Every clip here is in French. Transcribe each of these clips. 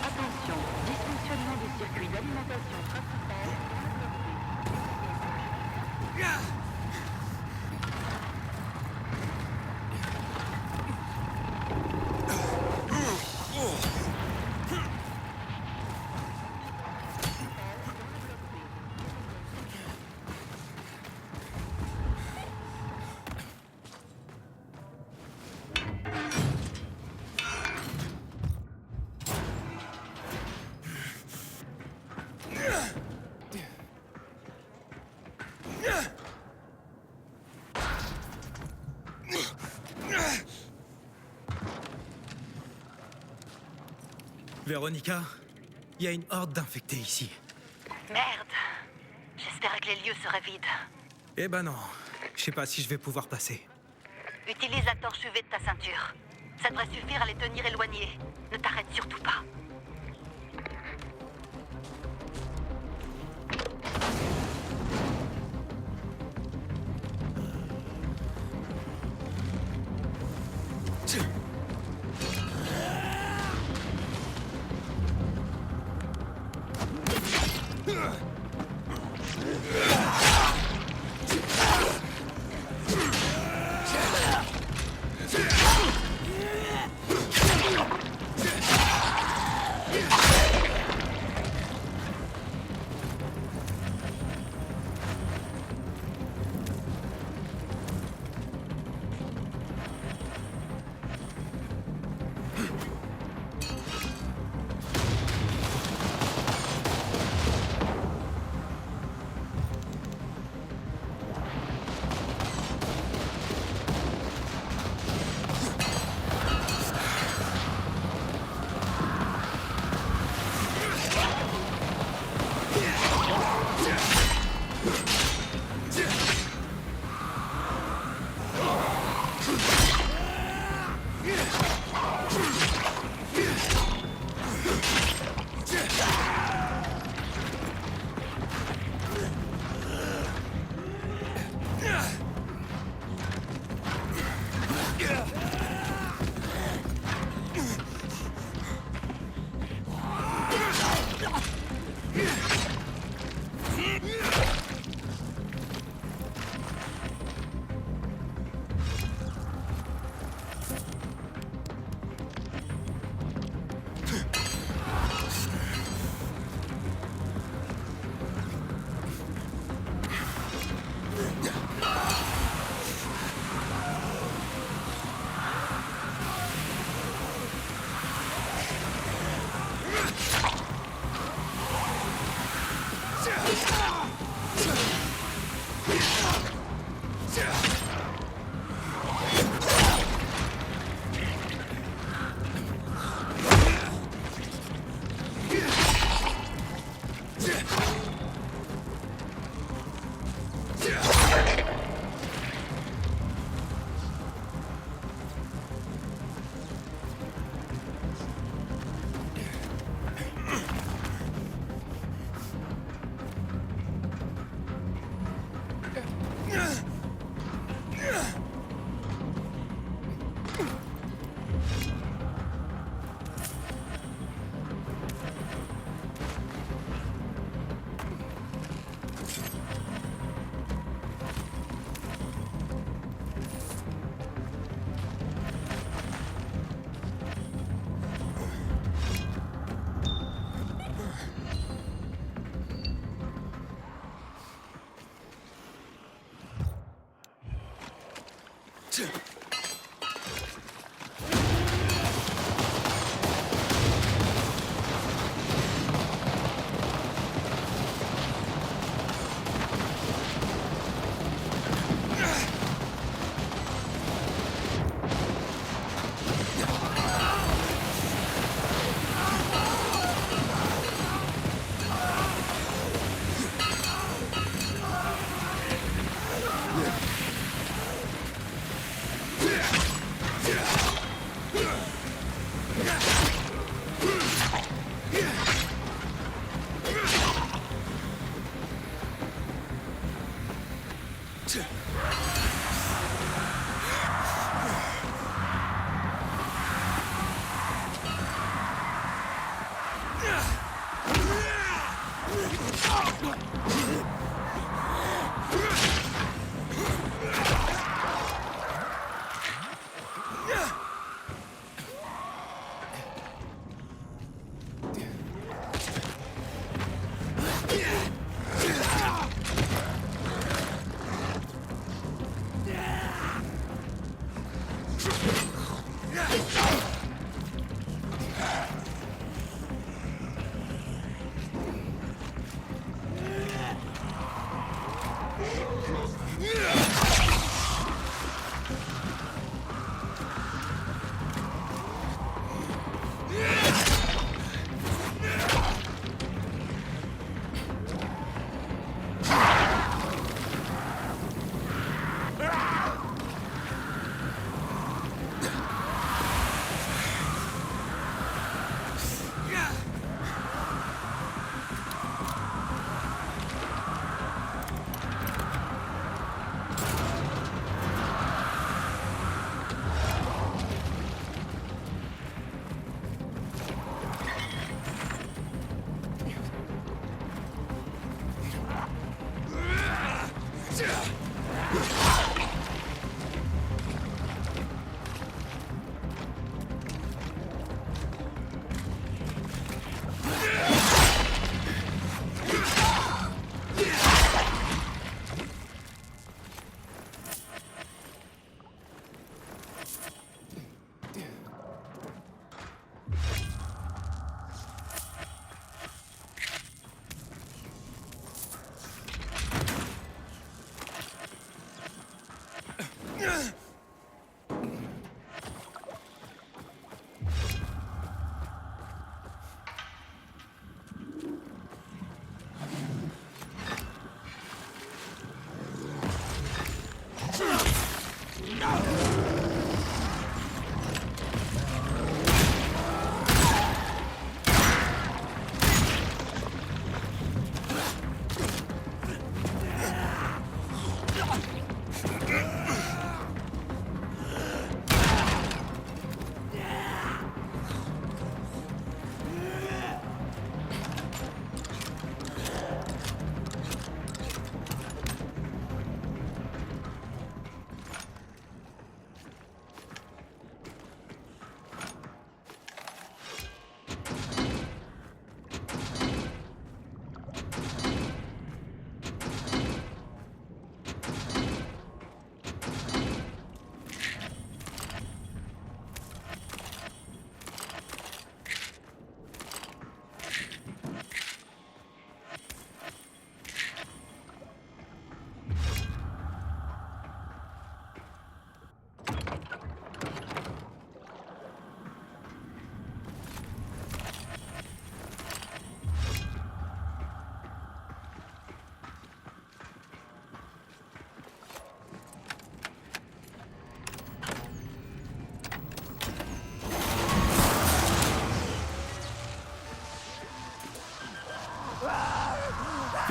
Attention, dysfonctionnement du circuit d'alimentation principal. Véronica, il y a une horde d'infectés ici. Merde. J'espérais que les lieux seraient vides. Eh ben non, je sais pas si je vais pouvoir passer. Utilise la torche UV de ta ceinture. Ça devrait suffire à les tenir éloignés. Ne t'arrête surtout pas.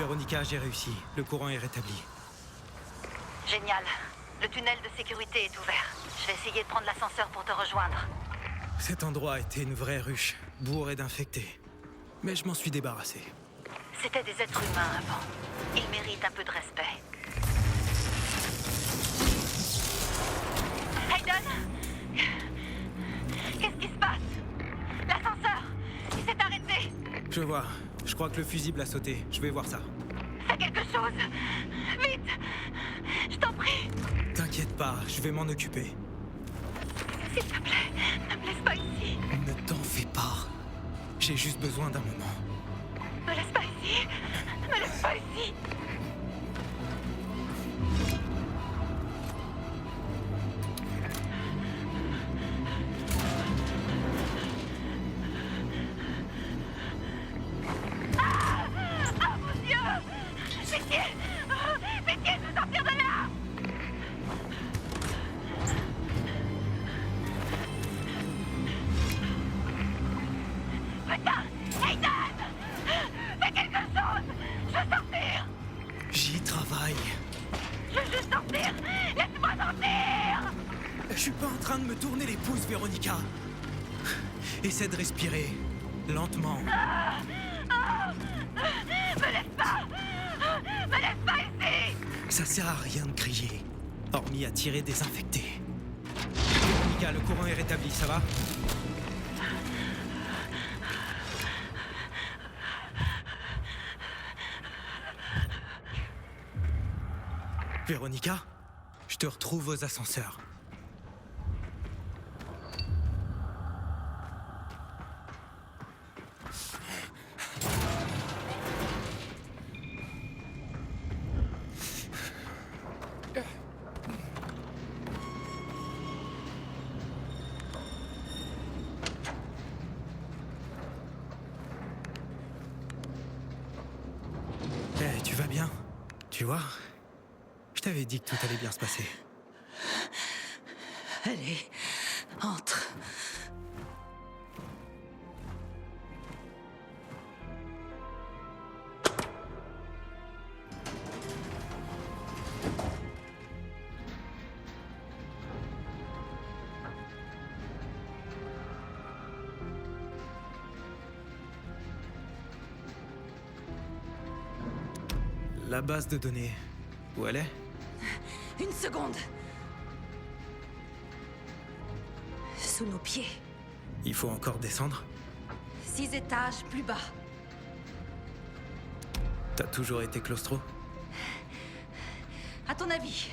Véronica, j'ai réussi. Le courant est rétabli. Génial. Le tunnel de sécurité est ouvert. Je vais essayer de prendre l'ascenseur pour te rejoindre. Cet endroit était une vraie ruche, bourrée d'infectés. Mais je m'en suis débarrassé. C'était des êtres humains avant. Ils méritent un peu de respect. Hayden! Qu'est-ce qui se passe? L'ascenseur! Il s'est arrêté! Je vois. Je crois que le fusible a sauté. Je vais voir ça. Fais quelque chose! Vite! Je t'en prie! T'inquiète pas, je vais m'en occuper. S'il te plaît, ne me laisse pas ici! Ne t'en fais pas. J'ai juste besoin d'un moment. Me laisse pas ici! Me laisse pas ici! Ah, mon Dieu! Pitié! Pitié de nous sortir de là! Putain! Hayden! Fais quelque chose! Je veux sortir! J'y travaille. Je veux juste sortir! Laisse-moi sortir! Je suis pas en train de me tourner les pouces, Véronica. Essaie de respirer. Lentement. Me laisse pas! Me laisse pas ici! Ça sert à rien de crier. Hormis à tirer des infectés. Véronica, le courant est rétabli, ça va? Véronica, je te retrouve aux ascenseurs. Eh, tu vas bien? Tu vois? Je t'avais dit que tout allait bien se passer. Allez, entre. La base de données, où elle est? Une seconde. Sous nos pieds. Il faut encore descendre? 6 étages plus bas. T'as toujours été claustro? À ton avis?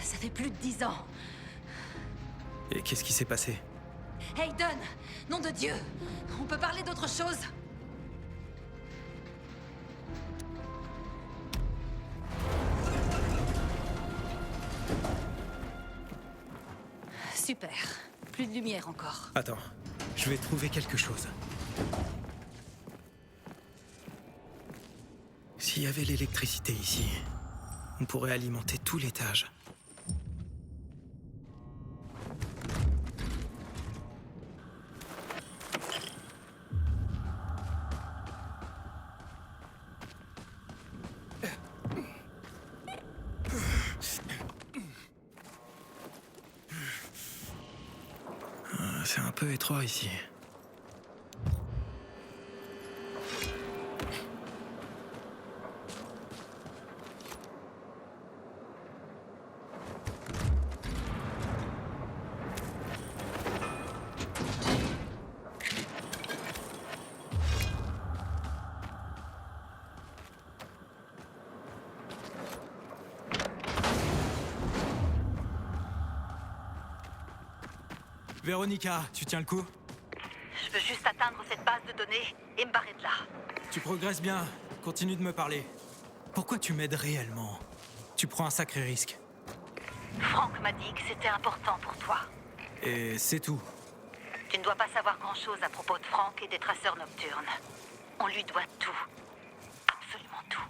Ça fait plus de 10 ans. Et qu'est-ce qui s'est passé? Hayden! Nom de Dieu! On peut parler d'autre chose? Super. Plus de lumière encore. Attends, je vais trouver quelque chose. S'il y avait l'électricité ici, on pourrait alimenter tout l'étage. C'est un peu étroit ici. Véronica, tu tiens le coup? Je veux juste atteindre cette base de données et me barrer de là. Tu progresses bien. Continue de me parler. Pourquoi tu m'aides réellement? Tu prends un sacré risque. Franck m'a dit que c'était important pour toi. Et c'est tout. Tu ne dois pas savoir grand-chose à propos de Franck et des traceurs nocturnes. On lui doit tout. Absolument tout.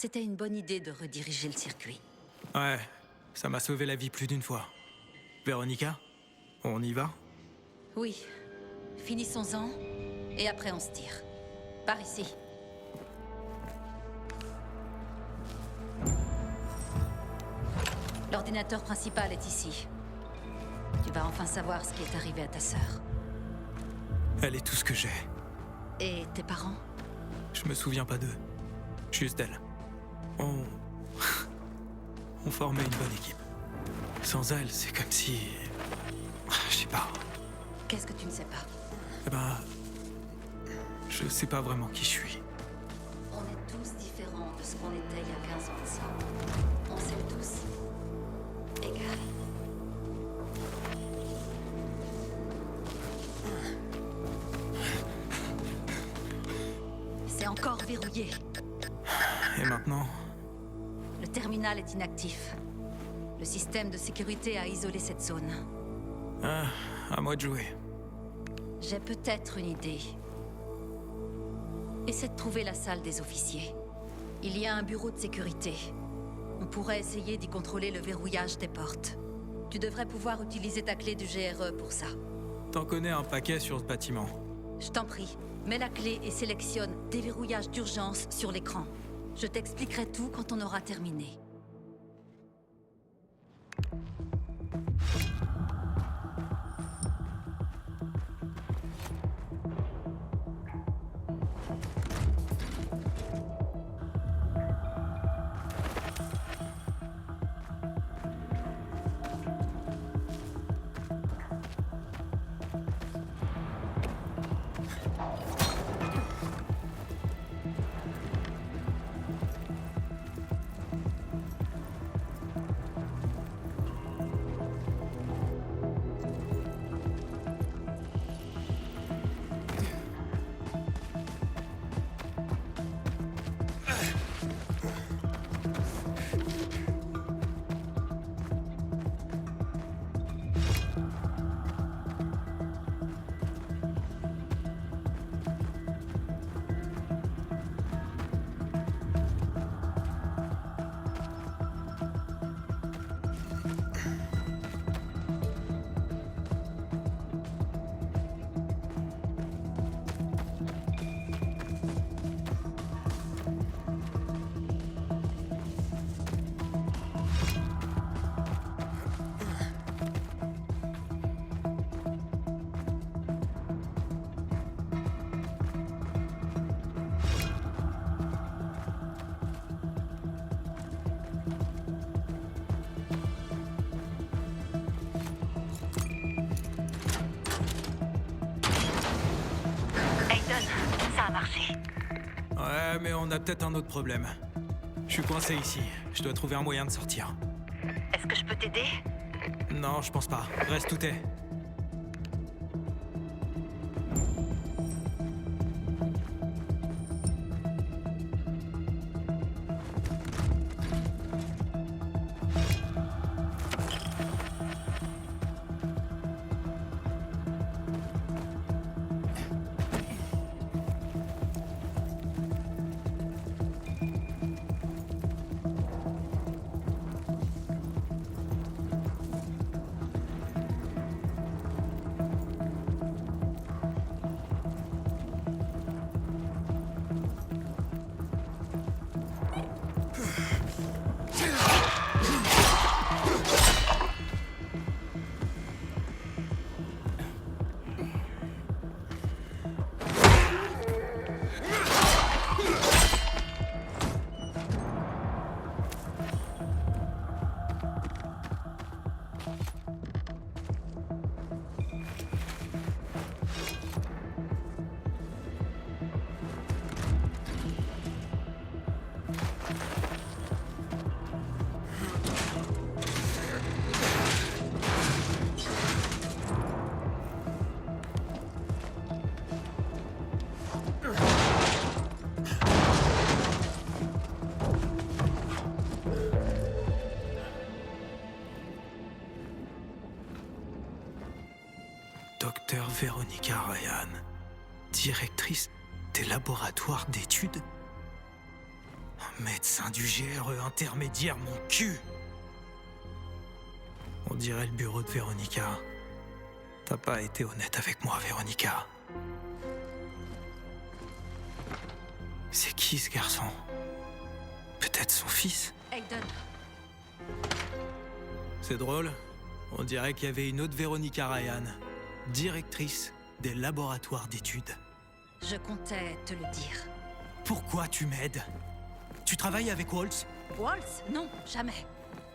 C'était une bonne idée de rediriger le circuit. Ouais, ça m'a sauvé la vie plus d'une fois. Véronica, on y va? Oui. Finissons-en, et après on se tire. Par ici. L'ordinateur principal est ici. Tu vas enfin savoir ce qui est arrivé à ta sœur. Elle est tout ce que j'ai. Et tes parents? Je me souviens pas d'eux. Juste d'elle. On formait une bonne équipe. Sans elle, c'est comme si... Je sais pas. Qu'est-ce que tu ne sais pas? Eh ben... Je sais pas vraiment qui je suis. On est tous différents de ce qu'on était il y a 15 ans de ça. On s'aime tous. Égal. C'est encore verrouillé. Et maintenant? Le terminal est inactif. Le système de sécurité a isolé cette zone. Ah, à moi de jouer. J'ai peut-être une idée. Essaie de trouver la salle des officiers. Il y a un bureau de sécurité. On pourrait essayer d'y contrôler le verrouillage des portes. Tu devrais pouvoir utiliser ta clé du GRE pour ça. T'en connais un paquet sur ce bâtiment. Je t'en prie, mets la clé et sélectionne déverrouillage d'urgence sur l'écran. Je t'expliquerai tout quand on aura terminé. Ça a marché. Ouais, mais on a peut-être un autre problème. Je suis coincé ici. Je dois trouver un moyen de sortir. Est-ce que je peux t'aider? Non, je pense pas. Reste où t'es. Docteur Véronica Ryan, directrice des laboratoires d'études. Médecin du GRE intermédiaire, mon cul! On dirait le bureau de Véronica. T'as pas été honnête avec moi, Véronica. C'est qui ce garçon? Peut-être son fils? Aiden, C'est drôle. On dirait qu'il y avait une autre Véronica Ryan, directrice des laboratoires d'études. je comptais te le dire. Pourquoi tu m'aides? Tu travailles avec Waltz? Waltz? Non, jamais.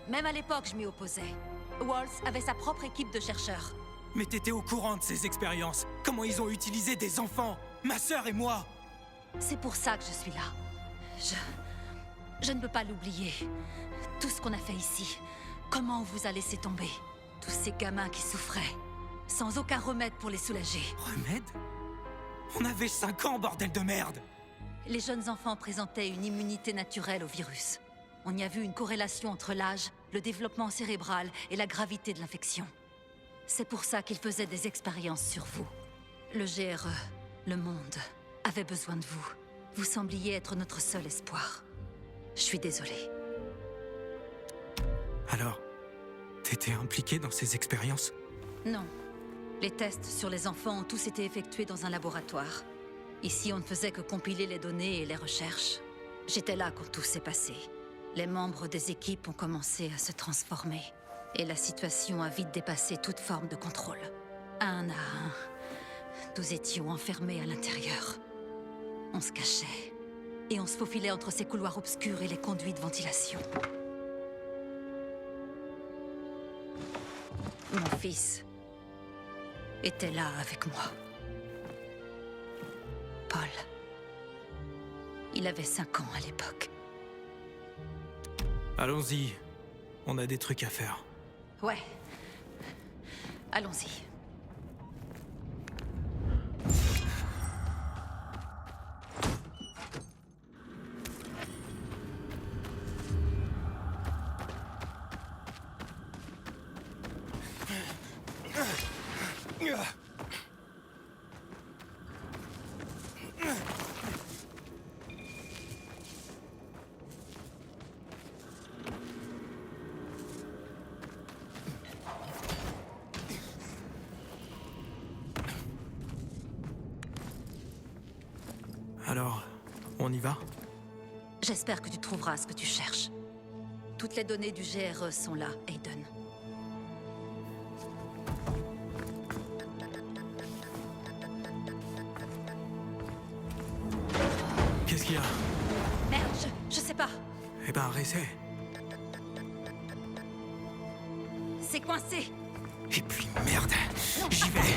Même à l'époque, je m'y opposais. Waltz avait sa propre équipe de chercheurs. Mais t'étais au courant de ces expériences. Comment ils ont utilisé des enfants, ma sœur et moi. C'est pour ça que je suis là. Je ne peux pas l'oublier. Tout ce qu'on a fait ici. Comment on vous a laissé tomber. Tous ces gamins qui souffraient. Sans aucun remède pour les soulager. Remède? On avait 5 ans, bordel de merde! Les jeunes enfants présentaient une immunité naturelle au virus. On y a vu une corrélation entre l'âge, le développement cérébral et la gravité de l'infection. C'est pour ça qu'ils faisaient des expériences sur vous. Le GRE, le monde, avait besoin de vous. Vous sembliez être notre seul espoir. Je suis désolée. Alors, t'étais impliqué dans ces expériences? Non. Les tests sur les enfants ont tous été effectués dans un laboratoire. Ici, on ne faisait que compiler les données et les recherches. J'étais là quand tout s'est passé. Les membres des équipes ont commencé à se transformer. Et la situation a vite dépassé toute forme de contrôle. Un à un, nous étions enfermés à l'intérieur. On se cachait. Et on se faufilait entre ces couloirs obscurs et les conduits de ventilation. Mon fils était là avec moi. Paul. Il avait 5 ans à l'époque. Allons-y. On a des trucs à faire. Ouais. Allons-y. Alors, on y va? J'espère que tu trouveras ce que tu cherches. Toutes les données du GRE sont là, Aiden. Qu'est-ce qu'il y a? Merde, je sais pas. Eh ben, réessaie. C'est coincé. Et puis merde, j'y vais.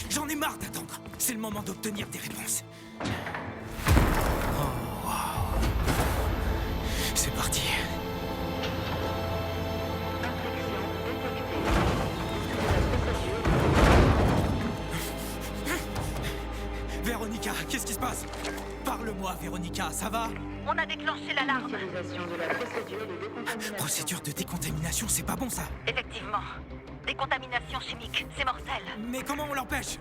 J'en ai marre d'attendre. C'est le moment d'obtenir des réponses. Oh, wow. C'est parti. Véronica, qu'est-ce qui se passe? Parle-moi, Véronica, ça va? On a déclenché l'alarme. Utilisation de la procédure de décontamination. Procédure de décontamination, c'est pas bon ça. Effectivement. Décontamination chimique, c'est mortel. Mais comment on l'empêche?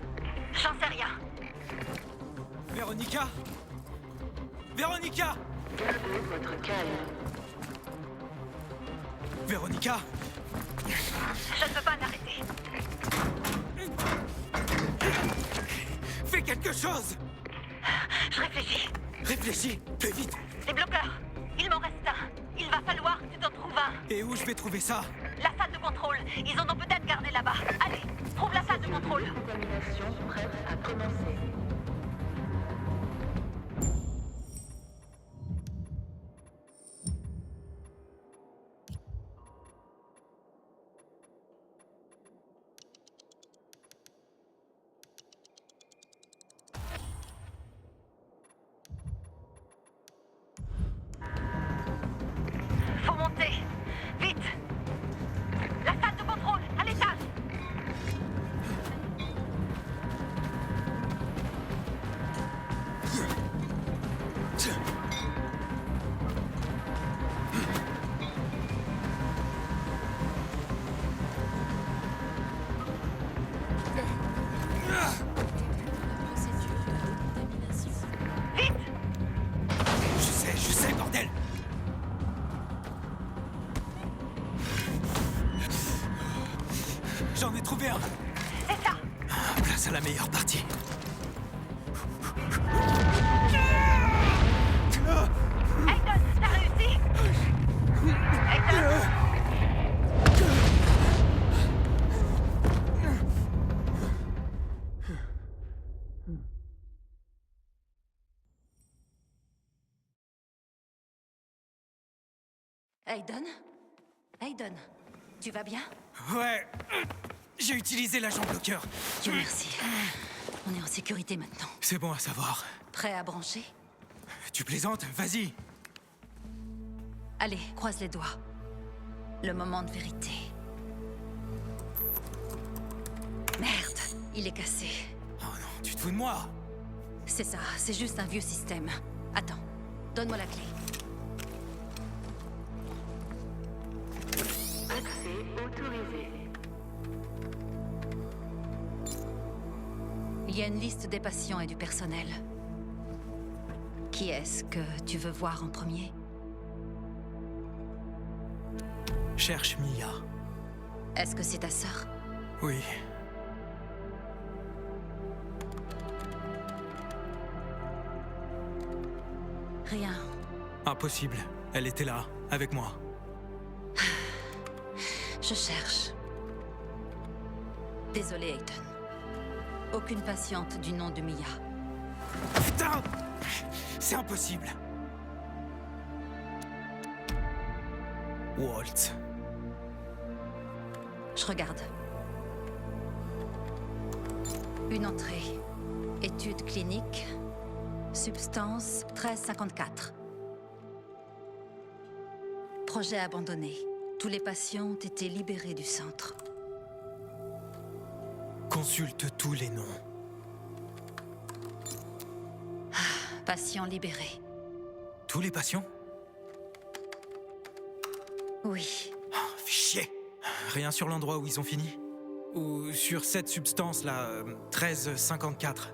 J'en sais rien. Véronica? Véronica? Gardez votre calme. Véronica? Je ne peux pas l'arrêter. Fais quelque chose! Je réfléchis. Réfléchis, fais vite! Des bloqueurs. Il m'en reste un. Il va falloir que tu t'en trouves un. Et où je vais trouver ça? La salle de contrôle. Ils en ont peut-être gardé là-bas. Allez, trouve la salle de contrôle. Décontamination prête à commencer. Faut monter. Vite. La salle de contrôle, à l'étage. J'en ai trouvé un. C'est ça. Place à la meilleure partie. Aiden, t'as réussi. Aiden. Aiden? Aiden, tu vas bien? Ouais. J'ai utilisé l'agent bloqueur. Dieu merci. On est en sécurité maintenant. C'est bon à savoir. Prêt à brancher? Tu plaisantes? Vas-y. Allez, croise les doigts. Le moment de vérité. Merde, il est cassé. Oh non, tu te fous de moi? C'est ça, c'est juste un vieux système. Attends, donne-moi la clé. Accès autorisé. Il y a une liste des patients et du personnel. Qui est-ce que tu veux voir en premier? Cherche Mia. Est-ce que c'est ta sœur? Oui. Rien. Impossible. Elle était là, avec moi. Je cherche. Désolé, Aiden. Aucune patiente du nom de Mia. Putain! C'est impossible. Walt. Je regarde. Une entrée. Étude clinique. Substance 1354. Projet abandonné. Tous les patients ont été libérés du centre. Consulte tous les noms. Patients libérés. Tous les patients? Oui. Fais chier. Rien sur l'endroit où ils ont fini? Ou sur cette substance-là, 1354?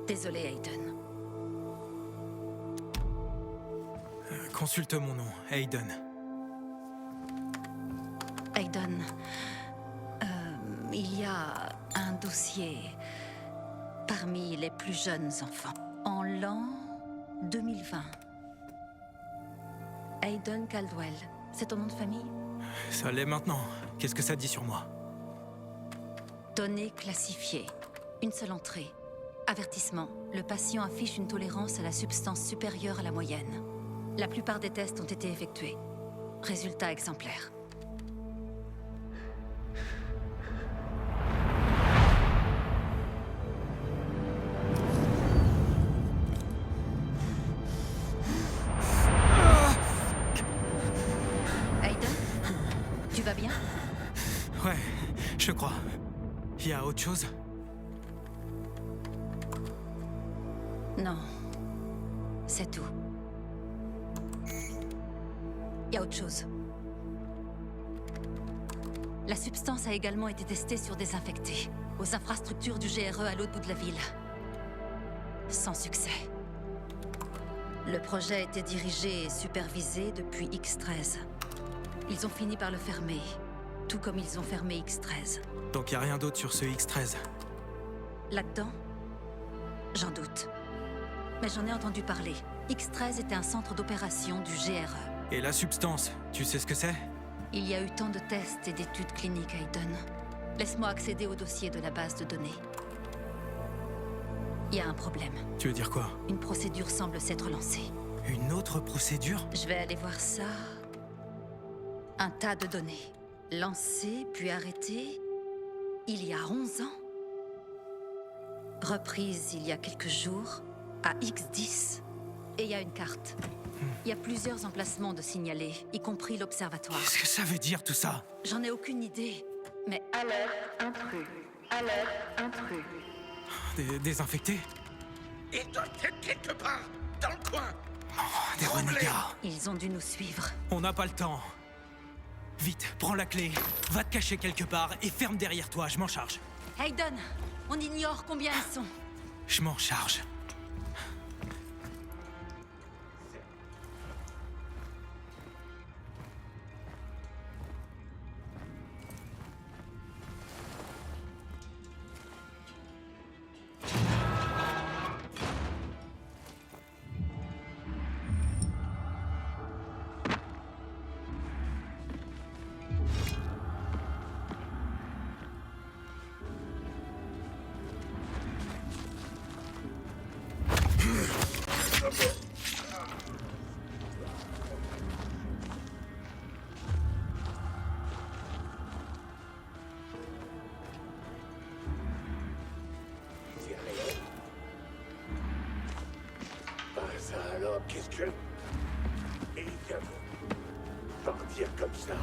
Désolé, Aiden. Consulte mon nom, Aiden. Aiden, il y a un dossier parmi les plus jeunes enfants. En l'an 2020. Aiden Caldwell, c'est ton nom de famille? Ça l'est maintenant. Qu'est-ce que ça dit sur moi? Données classifiées. Une seule entrée. Avertissement. Le patient affiche une tolérance à la substance supérieure à la moyenne. La plupart des tests ont été effectués. Résultat exemplaire. Aiden? Tu vas bien? Ouais, je crois. Il y a autre chose? Non. C'est tout. Il y a autre chose. La substance a également été testée sur des infectés, aux infrastructures du GRE à l'autre bout de la ville. Sans succès. Le projet a été dirigé et supervisé depuis X-13. Ils ont fini par le fermer, tout comme ils ont fermé X-13. Donc y a rien d'autre sur ce X-13? Là-dedans, j'en doute. Mais j'en ai entendu parler. X-13 était un centre d'opération du GRE. Et la substance, tu sais ce que c'est? Il y a eu tant de tests et d'études cliniques, Aiden. Laisse-moi accéder au dossier de la base de données. Il y a un problème. Tu veux dire quoi? Une procédure semble s'être lancée. Une autre procédure? Je vais aller voir ça. Un tas de données. Lancées, puis arrêtées, il y a 11 ans. Reprise il y a quelques jours, à X10. Et il y a une carte. Il y a plusieurs emplacements de signalés, y compris l'observatoire. Qu'est-ce que ça veut dire tout ça? J'en ai aucune idée, mais... Alerte intrus. Alerte intrus. Des infectés? Ils doivent être quelque part, dans le coin. Des renégats. Ils ont dû nous suivre. On n'a pas le temps. Vite, prends la clé, va te cacher quelque part et ferme derrière toi, je m'en charge. Aiden, on ignore combien ils sont. Je m'en charge. Qu'est-ce que... Et vient partir comme ça.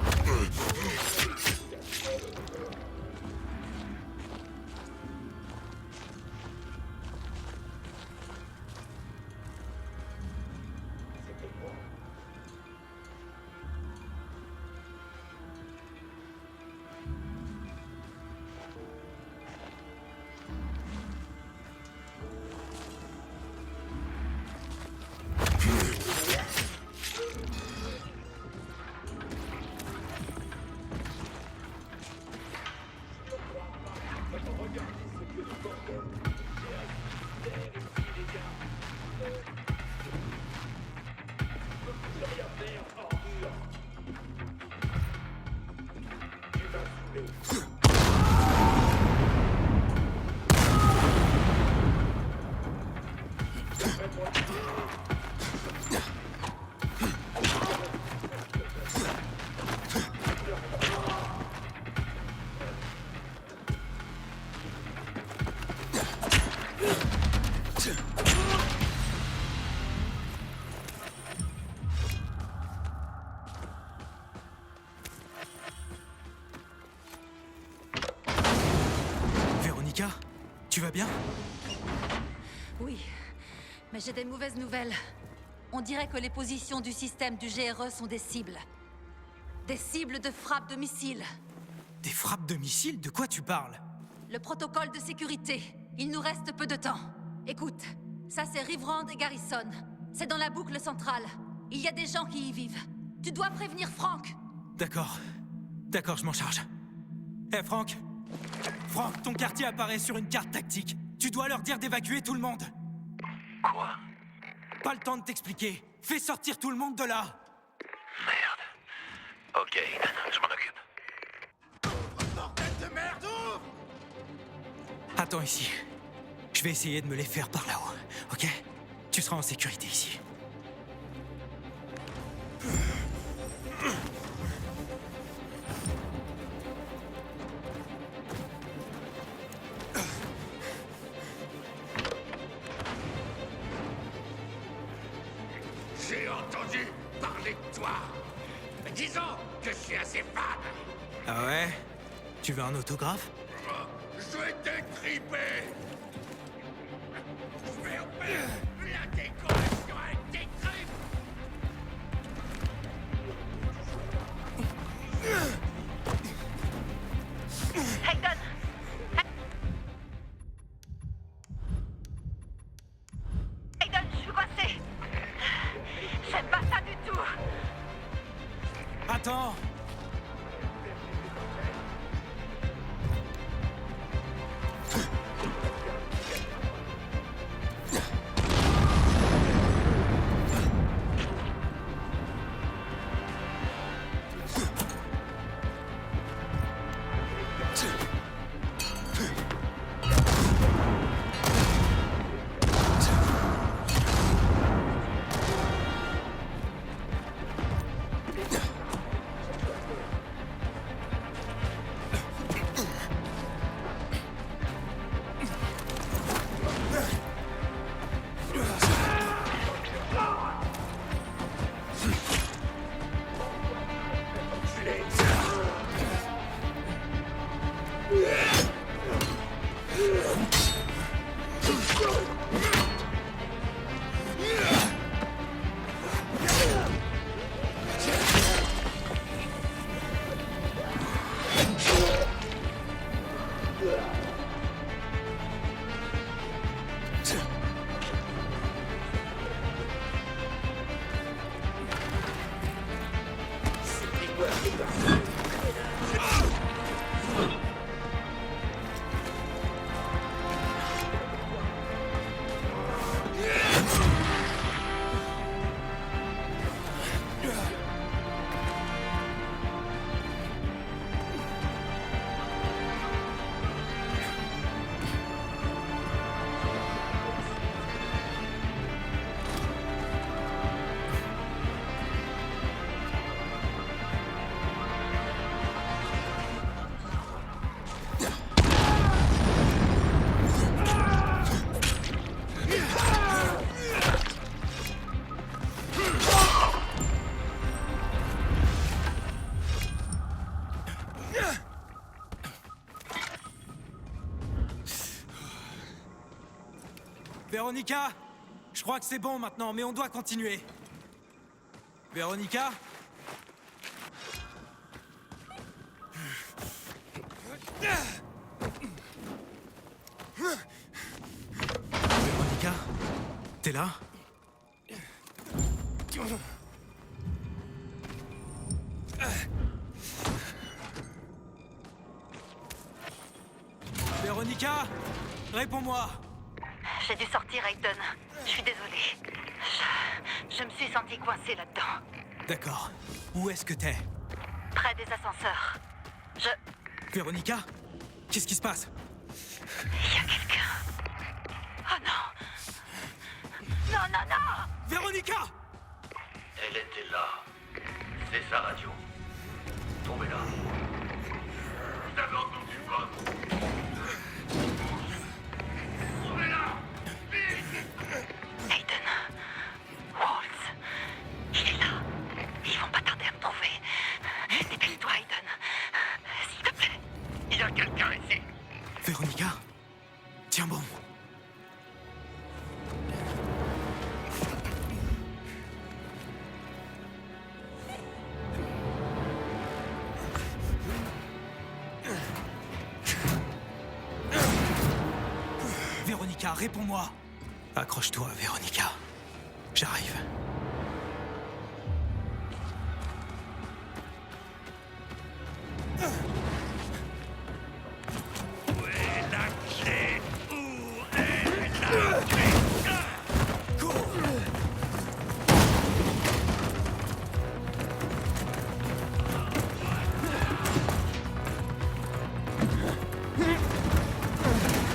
Véronica, tu vas bien? Oui, mais j'ai des mauvaises nouvelles. On dirait que les positions du système du GRE sont des cibles. Des cibles de frappe de missiles. Des frappes de missiles? De quoi tu parles? Le protocole de sécurité. Il nous reste peu de temps. Écoute, ça c'est Riverand et Garrison. C'est dans la boucle centrale. Il y a des gens qui y vivent. Tu dois prévenir Frank. D'accord. D'accord, je m'en charge. Hé, Frank! Frank, ton quartier apparaît sur une carte tactique. Tu dois leur dire d'évacuer tout le monde. Quoi? Pas le temps de t'expliquer. Fais sortir tout le monde de là. Merde. Ok, je m'en occupe. Bordel de merde, ouvre! Attends ici. Je vais essayer de me les faire par là-haut, ok? Tu seras en sécurité ici. J'ai entendu parler de toi. Disons que je suis assez fan. Ah ouais? Tu veux un autographe? Je vais t'étriper. Je vais en faire la décoration avec tes tripes. Hayden! Hayden, je suis coincé. J'aime pas ça du tout. Attends! Véronica? Je crois que c'est bon maintenant, mais on doit continuer. Véronica? Véronica? T'es là? Véronica? Réponds-moi! J'ai dû sortir, Aiden. Je suis désolée. Je me suis sentie coincée là-dedans. D'accord. Où est-ce que t'es? Près des ascenseurs. Véronica? Qu'est-ce qui se passe? Il y a quelqu'un. Oh non! Non, non, non! Véronica! Elle était là. C'est sa radio. Tombez-la. Vous avez entendu quoi? Trouvez-la! Aiden. Waltz. Il est là. Ils vont pas tarder à me trouver. Dépêche-toi, Aiden. S'il te plaît. Il y a quelqu'un ici. Véronica? Tiens bon. Véronica, réponds-moi. Accroche-toi, Véronica. J'arrive. Où est la clé? Où est la clé? Cours!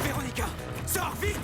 Véronica, sors vite!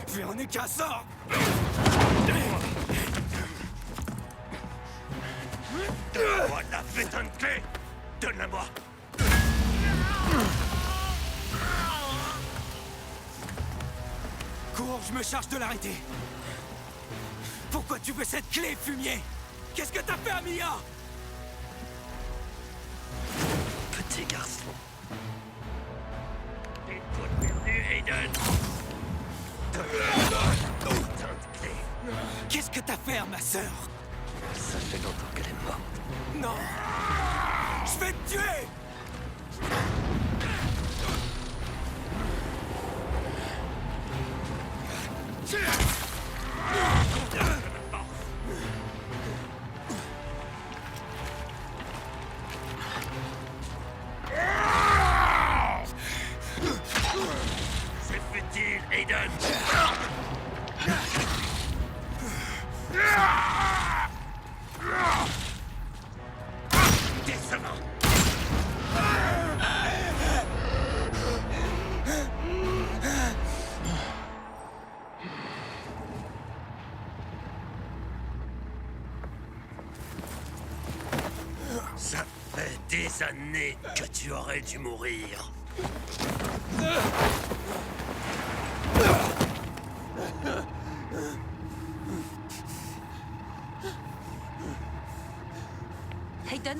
Véronica, sors! Voilà, putain de clé! Donne-la-moi! Cours, je me charge de l'arrêter. Pourquoi tu veux cette clé, fumier? Qu'est-ce que t'as fait à Mia? Petit garçon. T'es toute perdue, Aiden! Donne-la-moi! Putain de clé! Qu'est-ce que t'as fait à ma sœur? Ça fait longtemps qu'elle est morte. Non! Je vais te tuer! C'est futile, Aiden! Décevant! Ça fait des années que tu aurais dû mourir. Aiden?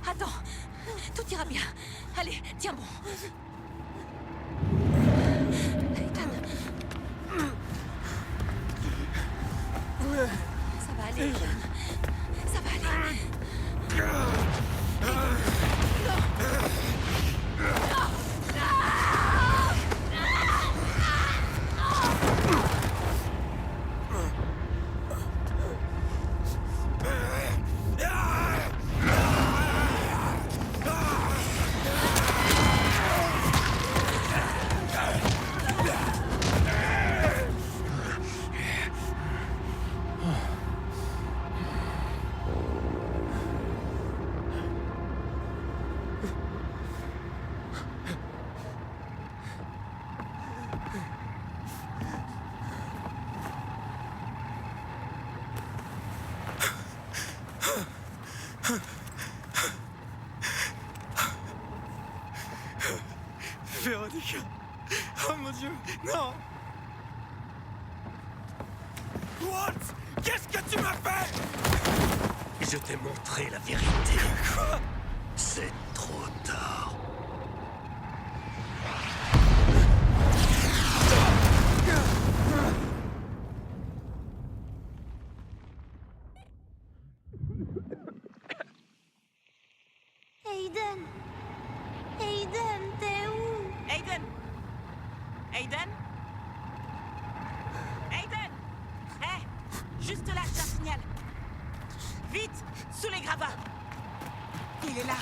Attends. Tout ira bien. Allez, tiens bon. Aiden. Ça va aller, Aiden. Ça va aller. Véronica. Oh mon Dieu, non. Walt, qu'est-ce que tu m'as fait? Je t'ai montré la vérité. Quoi? C'est trop tard. Aiden! Aiden, t'es où? Aiden! Aiden? Aiden! Hé! Juste là, j'ai un signal. Vite! Sous les gravats! Il est là!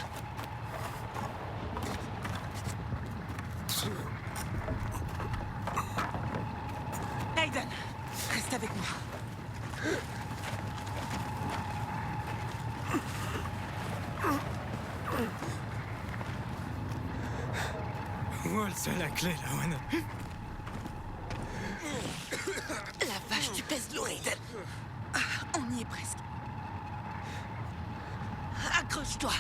Aiden! Reste avec moi. Walt a la clé, Lawan. La vache, tu pèses lourd, Aiden. Ah, on y est presque. Accroche-toi.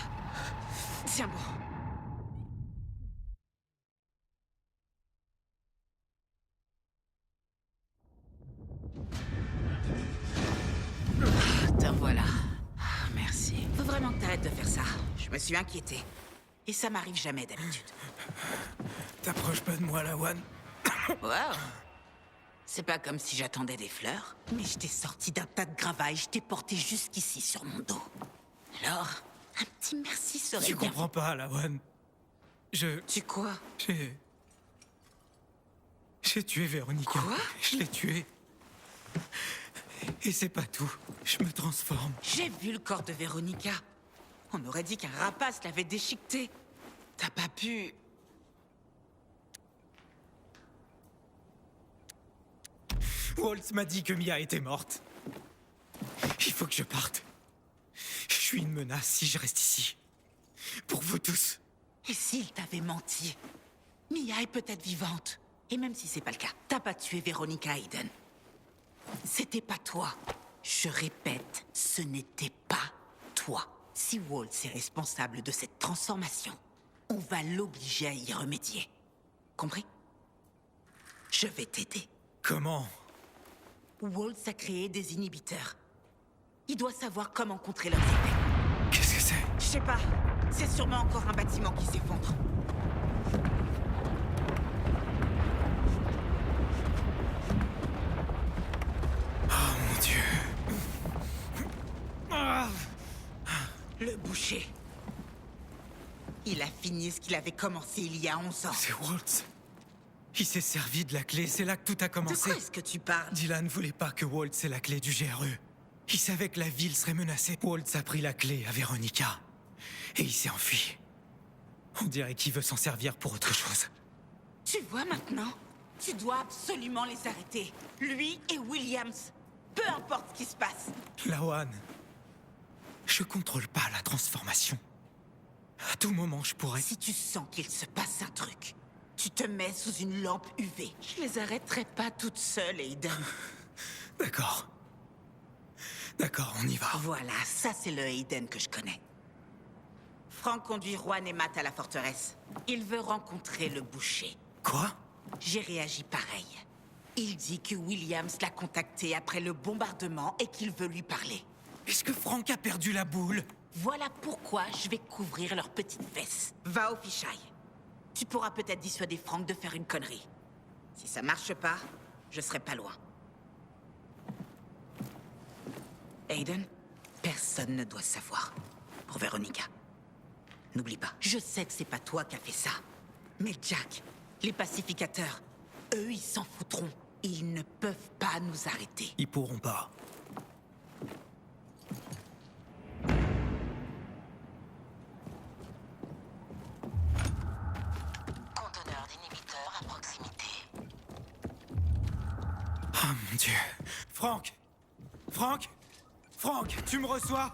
Tiens bon. Te voilà. Merci. Faut vraiment que t'arrêtes de faire ça. Je me suis inquiétée. Et ça m'arrive jamais d'habitude. T'approches pas de moi, Lawan. Wow. C'est pas comme si j'attendais des fleurs. Mais je t'ai sorti d'un tas de gravats et je t'ai porté jusqu'ici sur mon dos. Alors, un petit merci serait Tu bien. comprends pas, Lawan. Tu quoi? J'ai tué Véronica. Quoi? Je l'ai tuée. Et c'est pas tout. Je me transforme. J'ai vu le corps de Véronica. On aurait dit qu'un rapace l'avait déchiqueté. T'as pas pu... Walt m'a dit que Mia était morte. Il faut que je parte. Je suis une menace si je reste ici. Pour vous tous. Et s'il t'avait menti? Mia est peut-être vivante. Et même si c'est pas le cas, t'as pas tué Véronica, Aiden. C'était pas toi. Je répète, ce n'était pas toi. Si Walt est responsable de cette transformation, on va l'obliger à y remédier. Compris? Je vais t'aider. Comment? Walt a créé des inhibiteurs. Il doit savoir comment contrer leurs effets. Qu'est-ce que c'est? Je sais pas. C'est sûrement encore un bâtiment qui s'effondre. Oh mon Dieu. Ah. Le boucher. Il a fini ce qu'il avait commencé il y a 11 ans. C'est Walt. Il s'est servi de la clé, c'est là que tout a De commencé. quoi est-ce que tu parles? Dylan voulait pas que Walt ait la clé du GRE. Il savait que la ville serait menacée. Walt a pris la clé à Véronica. Et il s'est enfui. On dirait qu'il veut s'en servir pour autre chose. Tu vois maintenant? Tu dois absolument les arrêter. Lui et Williams. Peu importe ce qui se passe. Lawan, je contrôle pas la transformation. À tout moment, je pourrais... Si tu sens qu'il se passe un truc, tu te mets sous une lampe UV. Je les arrêterai pas toutes seules, Aiden. D'accord. D'accord, on y va. Voilà, ça c'est le Aiden que je connais. Frank conduit Juan et Matt à la forteresse. Il veut rencontrer le boucher. Quoi? J'ai réagi pareil. Il dit que Williams l'a contacté après le bombardement et qu'il veut lui parler. Est-ce que Frank a perdu la boule? Voilà pourquoi je vais couvrir leurs petites fesses. Va au fichaille. Tu pourras peut-être dissuader Frank de faire une connerie. Si ça marche pas, je serai pas loin. Aiden, personne ne doit savoir. Pour Véronica. N'oublie pas, je sais que c'est pas toi qui as fait ça. Mais Jack, les pacificateurs, eux, ils s'en foutront. Ils ne peuvent pas nous arrêter. Ils pourront pas. Conteneur d'inhibiteurs à proximité. Oh mon Dieu. Frank! Frank! Frank, tu me reçois?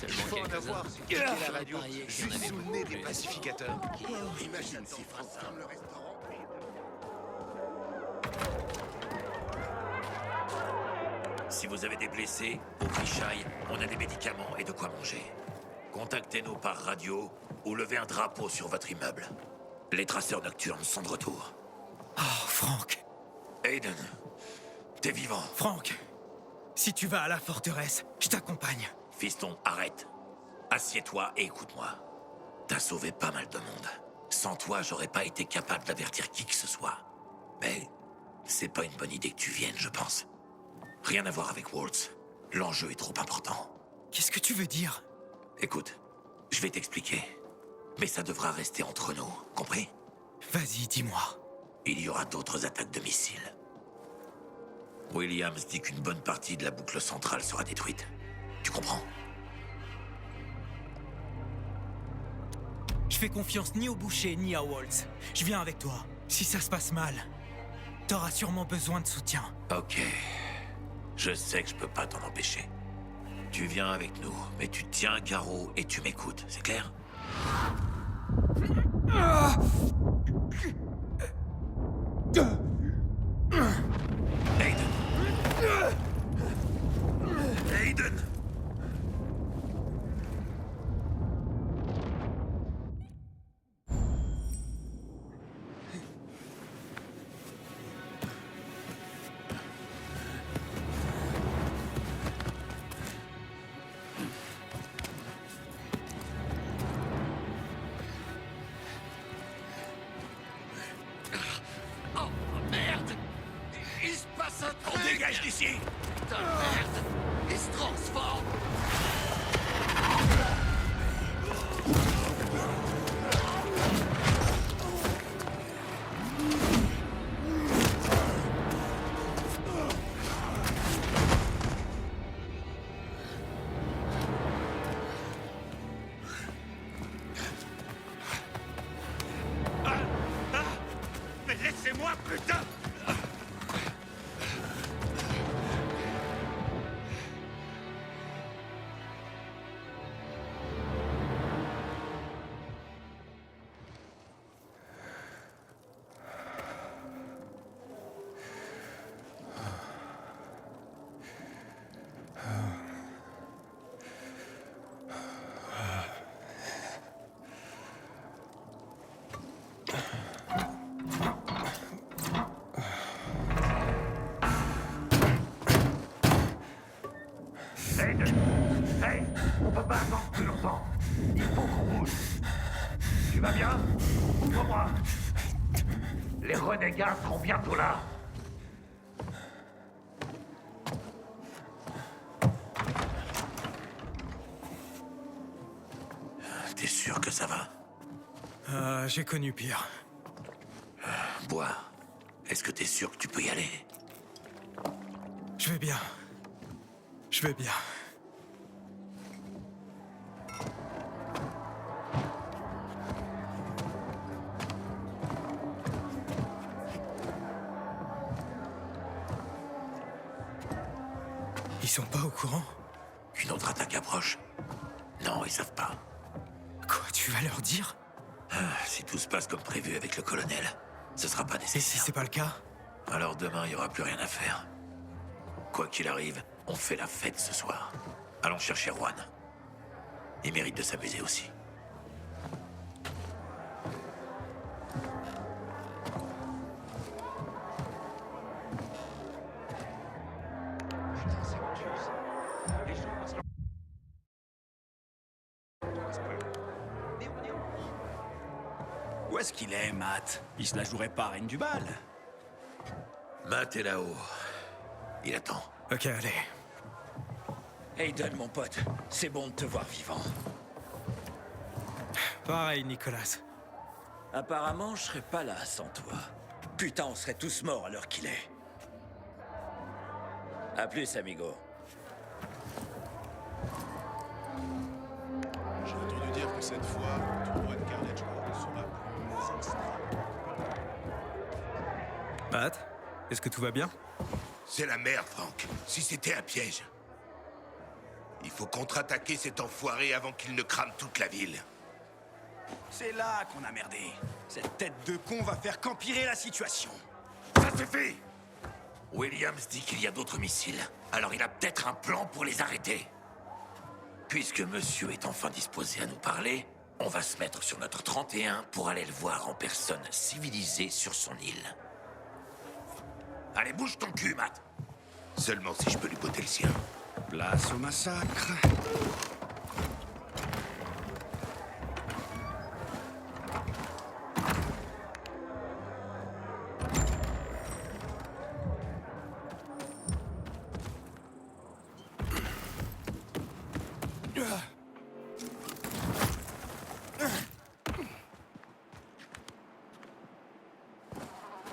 Il faut en avoir qui la radio juste sous le nez des pacificateurs. Imagine si France ferme le restaurant. Si vous avez des blessés, au Krishai, on a des médicaments et de quoi manger. Contactez-nous par radio ou levez un drapeau sur votre immeuble. Les traceurs nocturnes sont de retour. Oh, Frank. Aiden, t'es vivant. Frank, si tu vas à la forteresse, je t'accompagne. Fiston, arrête. Assieds-toi et écoute-moi. T'as sauvé pas mal de monde. Sans toi, j'aurais pas été capable d'avertir qui que ce soit. Mais c'est pas une bonne idée que tu viennes, je pense. Rien à voir avec Waltz. L'enjeu est trop important. Qu'est-ce que tu veux dire? Écoute, je vais t'expliquer. Mais ça devra rester entre nous, compris? Vas-y, dis-moi. Il y aura d'autres attaques de missiles. Williams dit qu'une bonne partie de la boucle centrale sera détruite. Tu comprends? Je fais confiance ni au boucher ni à Waltz. Je viens avec toi. Si ça se passe mal, t'auras sûrement besoin de soutien. Ok. Je sais que je peux pas t'en empêcher. Tu viens avec nous, mais tu tiens un carreau et tu m'écoutes, c'est clair? Aiden! Aiden! Oh merde! Il se passe un truc! On dégage d'ici! Putain de merde! Il se transforme! Mais laissez-moi, putain! Hey, on peut pas attendre plus longtemps. Il faut qu'on bouge. Tu vas bien? Ouvre-moi. Les renégats seront bientôt là. T'es sûr que ça va? J'ai connu pire. Bois. Est-ce que t'es sûr que tu peux y aller? Je vais bien. Je vais bien. Ils sont pas au courant? Qu'une autre attaque approche? Non, ils savent pas. Quoi, tu vas leur dire? Si tout se passe comme prévu avec le colonel, ce sera pas Et si nécessaire. c'est pas le cas? Alors demain, il n'y aura plus rien à faire. Quoi qu'il arrive, on fait la fête ce soir. Allons chercher Juan. Il mérite de s'amuser aussi. Où est-ce qu'il est, Matt? Il se la jouerait pas reine du bal. Matt est là-haut. Il attend. Ok, allez. Aiden, mon pote, c'est bon de te voir vivant. Pareil, Nicolas. Apparemment, je serais pas là sans toi. Putain, on serait tous morts à l'heure qu'il est. À plus, amigo. J'ai entendu dire que cette fois, le tournoi de Carnage World ne sera plus extra. Matt, est-ce que tout va bien? C'est la merde, Frank. Si c'était un piège. Il faut contre-attaquer cet enfoiré avant qu'il ne crame toute la ville. C'est là qu'on a merdé. Cette tête de con va faire qu'empirer la situation. Ça suffit! Williams dit qu'il y a d'autres missiles. Alors il a peut-être un plan pour les arrêter. Puisque monsieur est enfin disposé à nous parler, on va se mettre sur notre 31 pour aller le voir en personne civilisée sur son île. Allez, bouge ton cul, Matt. Seulement si je peux lui botter le sien. Place au massacre.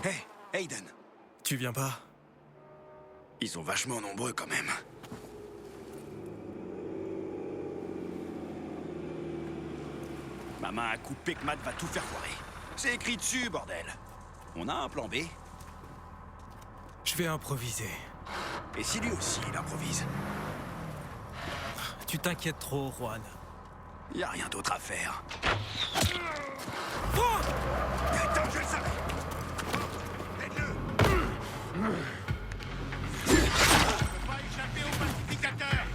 Hey, Aiden. Tu viens pas? Ils sont vachement nombreux quand même. Ma main a coupé que Matt va tout faire foirer. C'est écrit dessus, bordel. On a un plan B. Je vais improviser. Et si lui aussi, il improvise? Tu t'inquiètes trop, Juan. Y a rien d'autre à faire. Putain, je le savais! Aide-le! Pas échapper aux pacificateurs!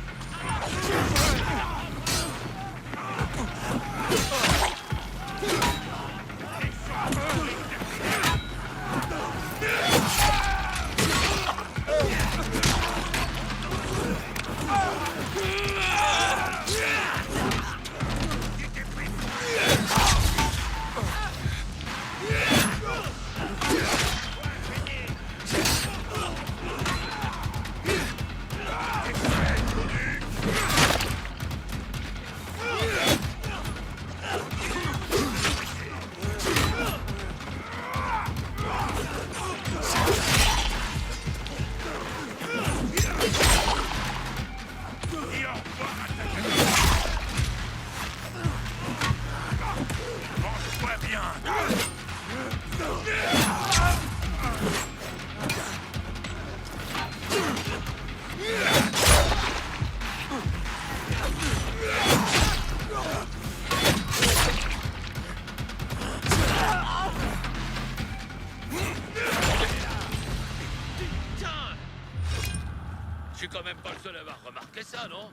Je suis quand même pas le seul à avoir remarqué ça, non?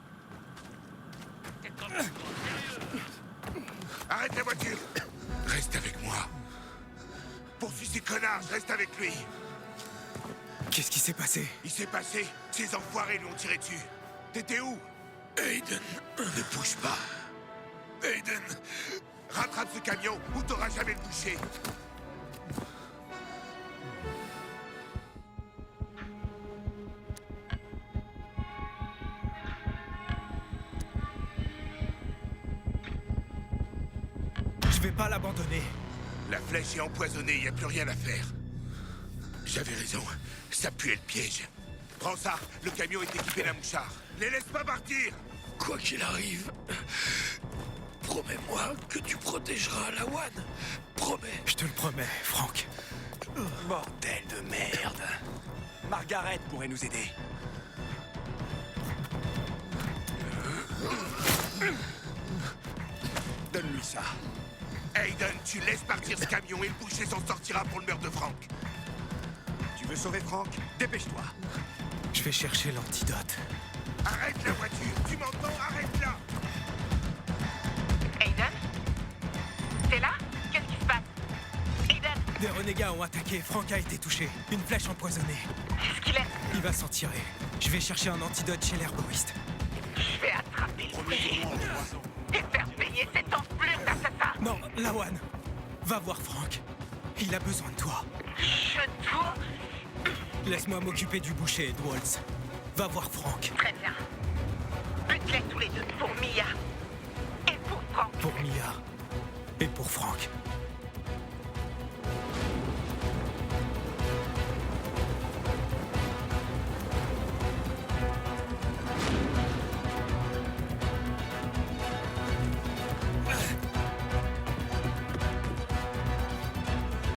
T'es quand même pas sérieux. Arrête la voiture! Reste avec moi. Poursuis ces connards, je reste avec lui. Qu'est-ce qui s'est passé? Il s'est passé, ces enfoirés lui ont tiré dessus. T'étais où? Aiden, ne bouge pas. Aiden, rattrape ce camion ou t'auras jamais le boucher. Je vais pas l'abandonner. La flèche est empoisonnée, y a plus rien à faire. J'avais raison. Ça puait le piège. Prends ça. Le camion est équipé d'un mouchard. Les laisse pas partir. Quoi qu'il arrive, promets-moi que tu protégeras Lawan. Promets. Je te le promets, Frank. Bordel de merde. Margaret pourrait nous aider. Donne-lui ça. Aiden, tu laisses partir ce camion et le boucher s'en sortira pour le meurtre de Frank. Tu veux sauver Frank? Dépêche-toi. Je vais chercher l'antidote. Arrête la voiture. Tu m'entends? Arrête-la. Aiden? T'es là? Qu'est-ce qui se passe? Aiden, Des renégats ont attaqué. Frank a été touché. Une flèche empoisonnée. qu'est-ce qu'il est? Il va s'en tirer. Je vais chercher un antidote chez l'herboriste. Je vais attraper le boucher et faire payer cette enflure d'assassin. Non, Lawan. Va voir Frank. Il a besoin de toi. Je dois... Laisse-moi m'occuper du boucher et de Waltz. Va voir Frank. Très bien. Bute-les tous les deux pour Mia et pour Frank. Pour Mia. Et pour Frank.